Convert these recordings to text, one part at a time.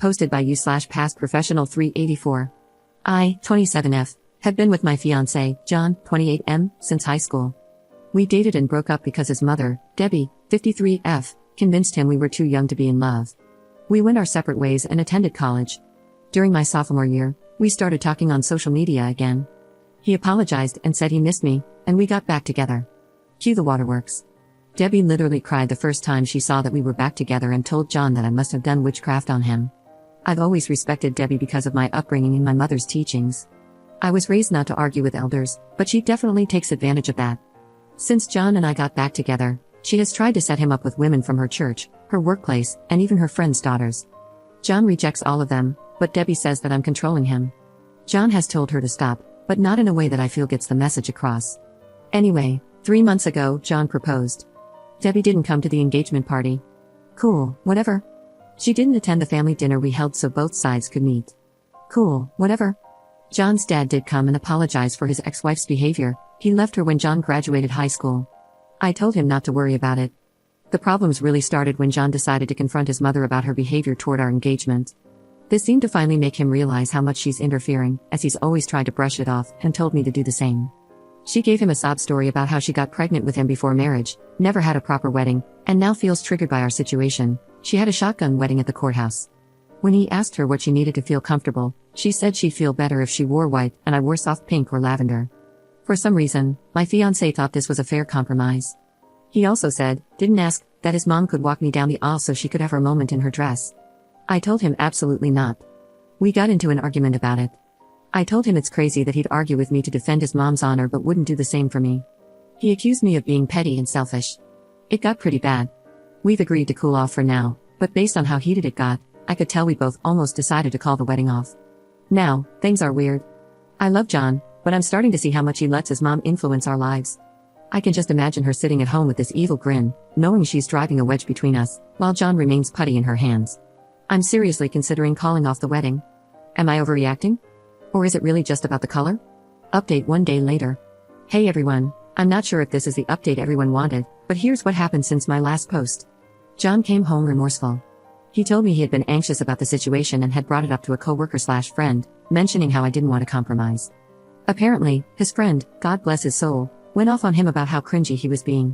Posted by you/past professional 384. I, 27F, have been with my fiancé, John, 28M, since high school. We dated and broke up because his mother, Debbie, 53F, convinced him we were too young to be in love. We went our separate ways and attended college. During my sophomore year, we started talking on social media again. He apologized and said he missed me, and we got back together. Cue the waterworks. Debbie literally cried the first time she saw that we were back together and told John that I must have done witchcraft on him. I've always respected Debbie because of my upbringing and my mother's teachings. I was raised not to argue with elders, but she definitely takes advantage of that. Since John and I got back together, she has tried to set him up with women from her church, her workplace, and even her friends' daughters. John rejects all of them, but Debbie says that I'm controlling him. John has told her to stop, but not in a way that I feel gets the message across. Anyway, 3 months ago, John proposed. Debbie didn't come to the engagement party. Cool, whatever. She didn't attend the family dinner we held so both sides could meet. Cool, whatever. John's dad did come and apologize for his ex-wife's behavior. He left her when John graduated high school. I told him not to worry about it. The problems really started when John decided to confront his mother about her behavior toward our engagement. This seemed to finally make him realize how much she's interfering, as he's always tried to brush it off, and told me to do the same. She gave him a sob story about how she got pregnant with him before marriage, never had a proper wedding, and now feels triggered by our situation. She had a shotgun wedding at the courthouse. When he asked her what she needed to feel comfortable, she said she'd feel better if she wore white, and I wore soft pink or lavender. For some reason, my fiancé thought this was a fair compromise. He also said, didn't ask, that his mom could walk me down the aisle so she could have her moment in her dress. I told him absolutely not. We got into an argument about it. I told him it's crazy that he'd argue with me to defend his mom's honor but wouldn't do the same for me. He accused me of being petty and selfish. It got pretty bad. We've agreed to cool off for now, but based on how heated it got, I could tell we both almost decided to call the wedding off. Now, things are weird. I love John, but I'm starting to see how much he lets his mom influence our lives. I can just imagine her sitting at home with this evil grin, knowing she's driving a wedge between us, while John remains putty in her hands. I'm seriously considering calling off the wedding. Am I overreacting? Or is it really just about the color? Update 1 day later. Hey everyone, I'm not sure if this is the update everyone wanted, but here's what happened since my last post. John came home remorseful. He told me he had been anxious about the situation and had brought it up to a coworker/friend, mentioning how I didn't want to compromise. Apparently, his friend, God bless his soul, went off on him about how cringy he was being.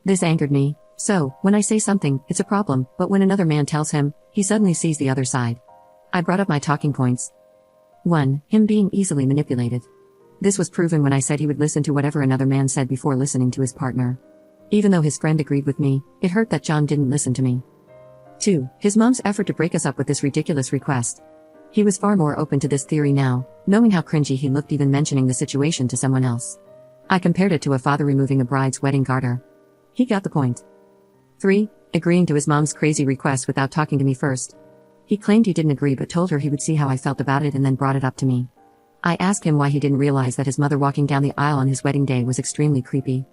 This angered me, so, when I say something, it's a problem, but when another man tells him, he suddenly sees the other side. I brought up my talking points. 1. Him being easily manipulated. This was proven when I said he would listen to whatever another man said before listening to his partner. Even though his friend agreed with me, it hurt that John didn't listen to me. 2. His mom's effort to break us up with this ridiculous request. He was far more open to this theory now, knowing how cringy he looked even mentioning the situation to someone else. I compared it to a father removing a bride's wedding garter. He got the point. 3. Agreeing to his mom's crazy request without talking to me first. He claimed he didn't agree but told her he would see how I felt about it and then brought it up to me. I asked him why he didn't realize that his mother walking down the aisle on his wedding day was extremely creepy.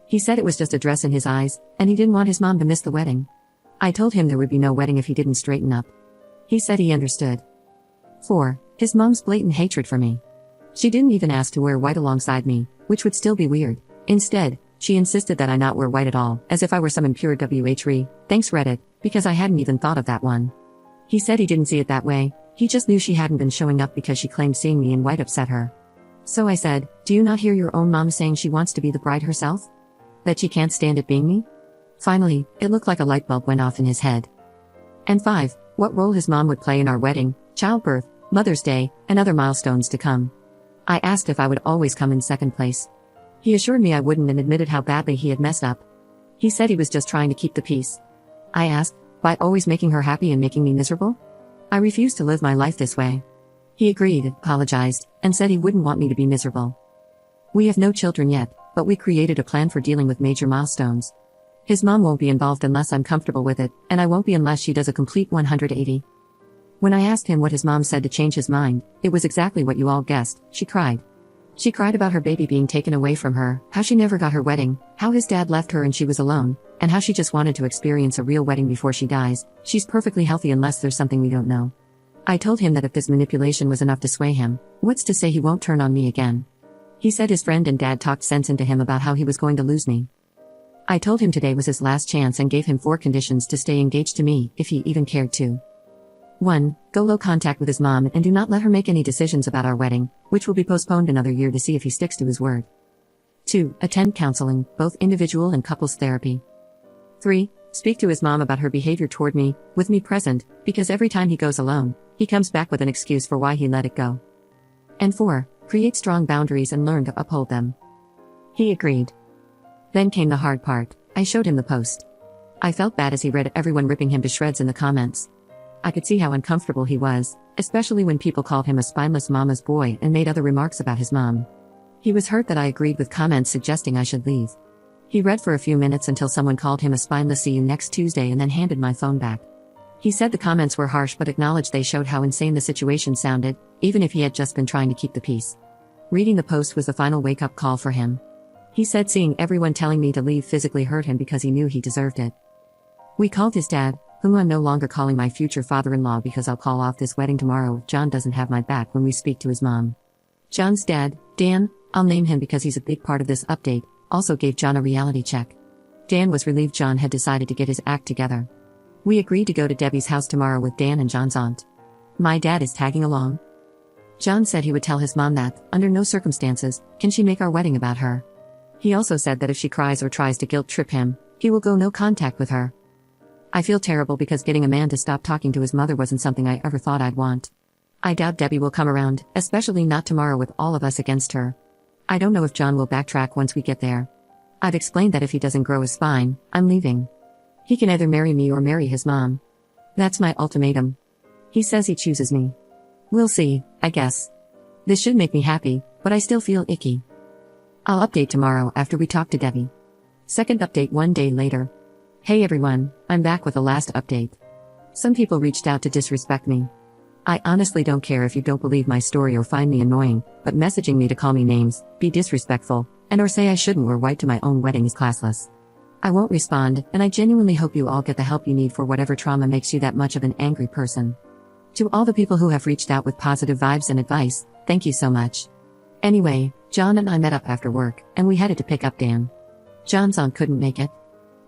He said it was just a dress in his eyes, and he didn't want his mom to miss the wedding. I told him there would be no wedding if he didn't straighten up. He said he understood. 4. His mom's blatant hatred for me. She didn't even ask to wear white alongside me, which would still be weird. Instead, she insisted that I not wear white at all, as if I were some impure WH3, thanks Reddit, because I hadn't even thought of that one. He said he didn't see it that way, he just knew she hadn't been showing up because she claimed seeing me in white upset her. So I said, do you not hear your own mom saying she wants to be the bride herself? That she can't stand it being me? Finally, it looked like a light bulb went off in his head. And 5. What role his mom would play in our wedding, childbirth, Mother's Day, and other milestones to come. I asked if I would always come in second place. He assured me I wouldn't and admitted how badly he had messed up. He said he was just trying to keep the peace. I asked, by always making her happy and making me miserable? I refused to live my life this way. He agreed, apologized, and said he wouldn't want me to be miserable. We have no children yet, but we created a plan for dealing with major milestones. His mom won't be involved unless I'm comfortable with it, and I won't be unless she does a complete 180. When I asked him what his mom said to change his mind, it was exactly what you all guessed, she cried. She cried about her baby being taken away from her, how she never got her wedding, how his dad left her and she was alone, and how she just wanted to experience a real wedding before she dies. She's perfectly healthy unless there's something we don't know. I told him that if this manipulation was enough to sway him, what's to say he won't turn on me again? He said his friend and dad talked sense into him about how he was going to lose me. I told him today was his last chance and gave him 4 conditions to stay engaged to me, if he even cared to. 1. Go low contact with his mom and do not let her make any decisions about our wedding, which will be postponed another year to see if he sticks to his word. 2. Attend counseling, both individual and couples therapy. 3. Speak to his mom about her behavior toward me, with me present, because every time he goes alone, he comes back with an excuse for why he let it go. And 4. Create strong boundaries and learn to uphold them. He agreed. Then came the hard part. I showed him the post. I felt bad as he read everyone ripping him to shreds in the comments. I could see how uncomfortable he was, especially when people called him a spineless mama's boy and made other remarks about his mom. He was hurt that I agreed with comments suggesting I should leave. He read for a few minutes until someone called him a spineless "see you next Tuesday" and then handed my phone back. He said the comments were harsh but acknowledged they showed how insane the situation sounded, even if he had just been trying to keep the peace. Reading the post was the final wake-up call for him. He said seeing everyone telling me to leave physically hurt him because he knew he deserved it. We called his dad, whom I'm no longer calling my future father-in-law because I'll call off this wedding tomorrow if John doesn't have my back when we speak to his mom. John's dad, Dan, I'll name him because he's a big part of this update, also gave John a reality check. Dan was relieved John had decided to get his act together. We agreed to go to Debbie's house tomorrow with Dan and John's aunt. My dad is tagging along. John said he would tell his mom that, under no circumstances, can she make our wedding about her. He also said that if she cries or tries to guilt trip him, he will go no contact with her. I feel terrible because getting a man to stop talking to his mother wasn't something I ever thought I'd want. I doubt Debbie will come around, especially not tomorrow with all of us against her. I don't know if John will backtrack once we get there. I've explained that if he doesn't grow his spine, I'm leaving. He can either marry me or marry his mom. That's my ultimatum. He says he chooses me. We'll see, I guess. This should make me happy, but I still feel icky. I'll update tomorrow after we talk to Debbie. Second update 1 day later. Hey everyone, I'm back with the last update. Some people reached out to disrespect me. I honestly don't care if you don't believe my story or find me annoying, but messaging me to call me names, be disrespectful, and or say I shouldn't wear white to my own wedding is classless. I won't respond, and I genuinely hope you all get the help you need for whatever trauma makes you that much of an angry person. To all the people who have reached out with positive vibes and advice, thank you so much. Anyway, John and I met up after work, and we headed to pick up Dan. John's aunt couldn't make it.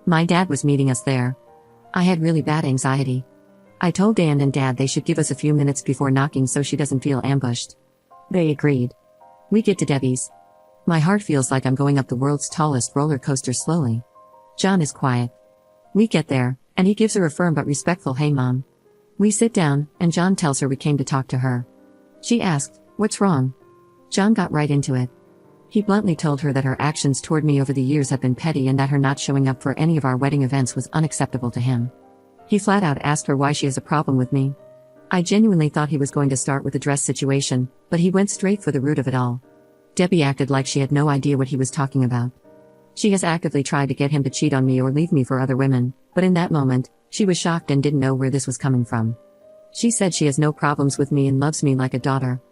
My dad was meeting us there. I had really bad anxiety. I told Dan and Dad they should give us a few minutes before knocking so she doesn't feel ambushed. They agreed. We get to Debbie's. My heart feels like I'm going up the world's tallest roller coaster slowly. John is quiet. We get there, and he gives her a firm but respectful "Hey Mom." We sit down, and John tells her we came to talk to her. She asked, "What's wrong?" John got right into it. He bluntly told her that her actions toward me over the years have been petty and that her not showing up for any of our wedding events was unacceptable to him. He flat out asked her why she has a problem with me. I genuinely thought he was going to start with the dress situation, but he went straight for the root of it all. Debbie acted like she had no idea what he was talking about. She has actively tried to get him to cheat on me or leave me for other women, but in that moment, she was shocked and didn't know where this was coming from. She said she has no problems with me and loves me like a daughter.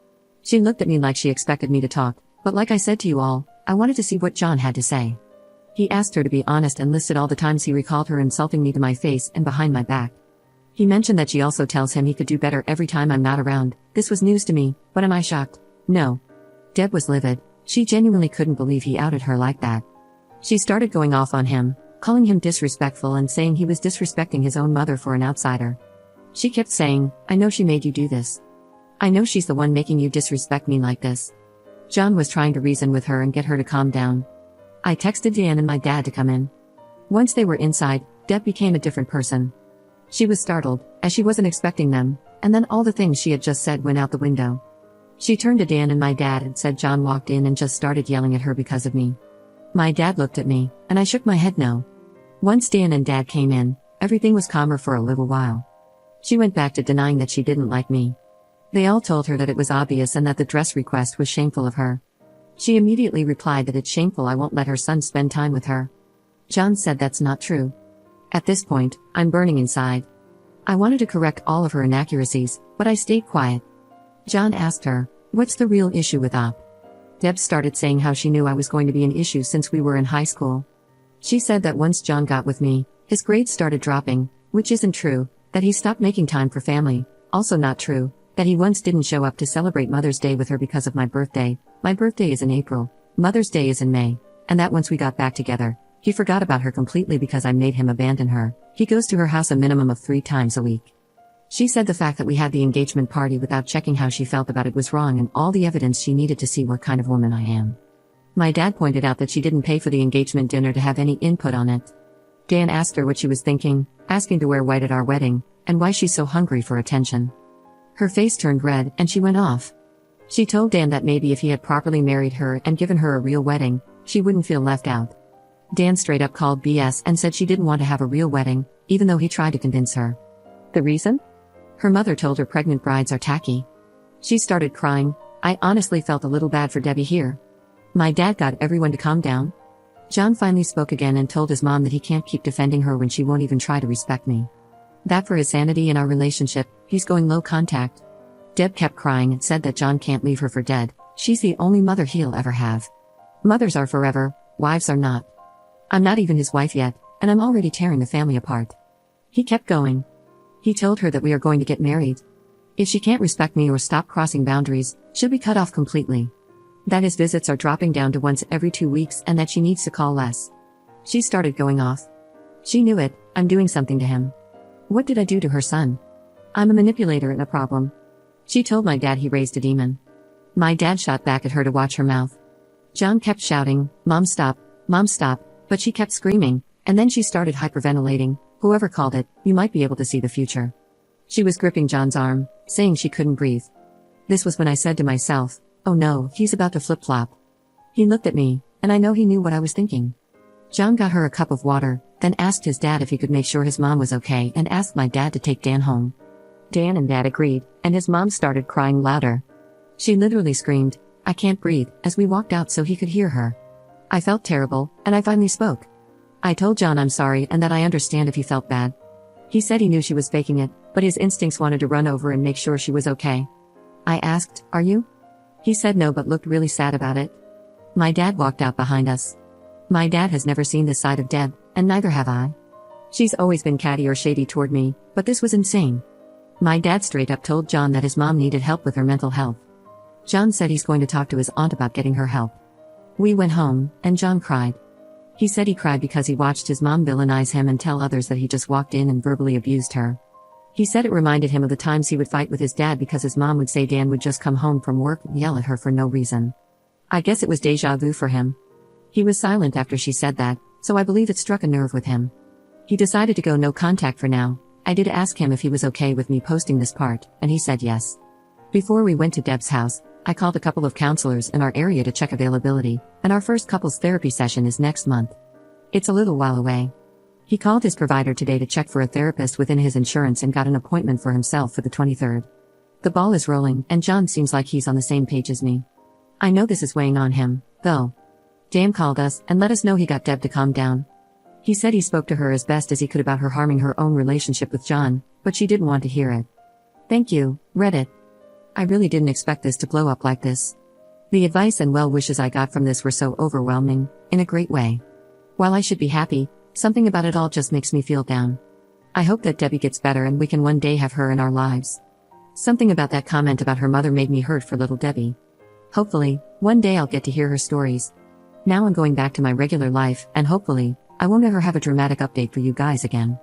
She looked at me like she expected me to talk, but like I said to you all, I wanted to see what John had to say. He asked her to be honest and listed all the times he recalled her insulting me to my face and behind my back. He mentioned that she also tells him he could do better every time I'm not around. This was news to me, but am I shocked? No. Deb was livid. She genuinely couldn't believe he outed her like that. She started going off on him, calling him disrespectful and saying he was disrespecting his own mother for an outsider. She kept saying, "I know she made you do this. I know she's the one making you disrespect me like this." John was trying to reason with her and get her to calm down. I texted Dan and my dad to come in. Once they were inside, Deb became a different person. She was startled, as she wasn't expecting them, and then all the things she had just said went out the window. She turned to Dan and my dad and said John walked in and just started yelling at her because of me. My dad looked at me, and I shook my head no. Once Dan and Dad came in, everything was calmer for a little while. She went back to denying that she didn't like me. They all told her that it was obvious and that the dress request was shameful of her. She immediately replied that it's shameful I won't let her son spend time with her. John said that's not true. At this point, I'm burning inside. I wanted to correct all of her inaccuracies, but I stayed quiet. John asked her, "What's the real issue with Op?" Deb started saying how she knew I was going to be an issue since we were in high school. She said that once John got with me, his grades started dropping, which isn't true, that he stopped making time for family, also not true, that he once didn't show up to celebrate Mother's Day with her because of my birthday is in April, Mother's Day is in May, and that once we got back together, he forgot about her completely because I made him abandon her. He goes to her house a minimum of 3 times a week. She said the fact that we had the engagement party without checking how she felt about it was wrong and all the evidence she needed to see what kind of woman I am. My dad pointed out that she didn't pay for the engagement dinner to have any input on it. Dan asked her what she was thinking, asking to wear white at our wedding, and why she's so hungry for attention. Her face turned red and she went off. She told Dan that maybe if he had properly married her and given her a real wedding, she wouldn't feel left out. Dan straight up called BS and said she didn't want to have a real wedding, even though he tried to convince her. The reason? Her mother told her pregnant brides are tacky. She started crying. I honestly felt a little bad for Debbie here. My dad got everyone to calm down. John finally spoke again and told his mom that he can't keep defending her when she won't even try to respect me. That for his sanity in our relationship, he's going low contact. Deb kept crying and said that John can't leave her for dead. She's the only mother he'll ever have. Mothers are forever, wives are not. I'm not even his wife yet, and I'm already tearing the family apart. He kept going. He told her that we are going to get married. If she can't respect me or stop crossing boundaries, she'll be cut off completely. That his visits are dropping down to once every 2 weeks and that she needs to call less. She started going off. She knew it, I'm doing something to him. What did I do to her son? I'm a manipulator and a problem. She told my dad he raised a demon. My dad shot back at her to watch her mouth. John kept shouting, Mom stop, but she kept screaming, and then she started hyperventilating. Whoever called it, you might be able to see the future. She was gripping John's arm, saying she couldn't breathe. This was when I said to myself, oh no, he's about to flip-flop. He looked at me, and I know he knew what I was thinking. John got her a cup of water, then asked his dad if he could make sure his mom was okay and asked my dad to take Dan home. Dan and Dad agreed, and his mom started crying louder. She literally screamed, I can't breathe, as we walked out so he could hear her. I felt terrible, and I finally spoke. I told John I'm sorry and that I understand if he felt bad. He said he knew she was faking it, but his instincts wanted to run over and make sure she was okay. I asked, are you? He said no but looked really sad about it. My dad walked out behind us. My dad has never seen this side of Deb, and neither have I. She's always been catty or shady toward me, but this was insane. My dad straight up told John that his mom needed help with her mental health. John said he's going to talk to his aunt about getting her help. We went home, and John cried. He said he cried because he watched his mom villainize him and tell others that he just walked in and verbally abused her. He said it reminded him of the times he would fight with his dad because his mom would say Dan would just come home from work and yell at her for no reason. I guess it was deja vu for him. He was silent after she said that, so I believe it struck a nerve with him. He decided to go no contact for now. I did ask him if he was okay with me posting this part, and he said yes. Before we went to Deb's house, I called a couple of counselors in our area to check availability, and our first couples therapy session is next month. It's a little while away. He called his provider today to check for a therapist within his insurance and got an appointment for himself for the 23rd. The ball is rolling, and John seems like he's on the same page as me. I know this is weighing on him, though. Dan called us and let us know he got Deb to calm down. He said he spoke to her as best as he could about her harming her own relationship with John, but she didn't want to hear it. Thank you, Reddit. I really didn't expect this to blow up like this. The advice and well wishes I got from this were so overwhelming, in a great way. While I should be happy, something about it all just makes me feel down. I hope that Debbie gets better and we can one day have her in our lives. Something about that comment about her mother made me hurt for little Debbie. Hopefully, one day I'll get to hear her stories. Now I'm going back to my regular life, and hopefully, I won't ever have a dramatic update for you guys again.